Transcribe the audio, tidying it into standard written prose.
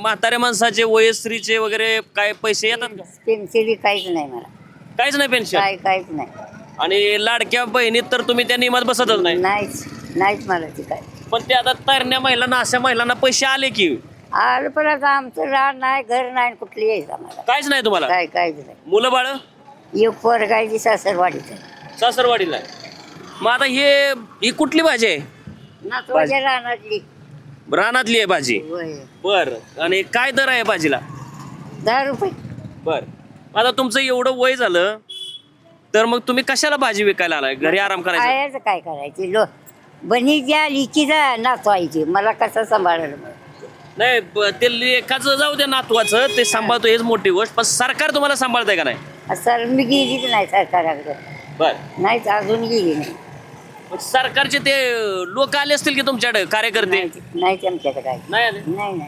म्हाताऱ्या माणसाचे वयस्त्रीचे वगैरे काय पैसे येतात का? पेन्सिल काहीच नाही मला. काहीच नाही पेन्शन. काहीच नाही. आणि लाडक्या बहिणीत तर तुम्ही त्या नियमात बसतच नाही. नाहीच मला ती काय. पण ते आता तरण्या महिलांना अशा महिलांना पैसे आले की आलं पण आता आमचं रान नाही, घर नाही, कुठली यायचं आम्हाला. काहीच नाही तुम्हाला. काहीच नाही. मुलं बाळ एक पोरगायची सासरवाडीच आहे. सासरवाडीला आहे. मग आता ही कुठली भाजी आहे? नातवाच्या रानातली. रानातली आहे भाजी. होय. बर. आणि काय दर आहे भाजीला? 10 रुपये. बर. आता तुमचं एवढं वय झालं तर मग तुम्ही कशाला भाजी विकायला आलाय? घरी आराम करायचा. खायचं काय करायची बनीच्या लिकीचा नातवायची, मला कसं सांभाळलं मग? नाही ते लेखाचं जाऊ द्या, नातवाचं ते सांभाळतो हेच मोठी गोष्ट. पण सरकार तुम्हाला सांभाळतंय का नाही? सर मी गेलीच नाही सरकाराकडे. बर. नाहीच, अजून गेली नाही. मग सरकारचे ते लोक आले असतील की तुमच्याकडे कार्यकर्ते? नाही आमच्याकडे काय. नाही आले. नाही.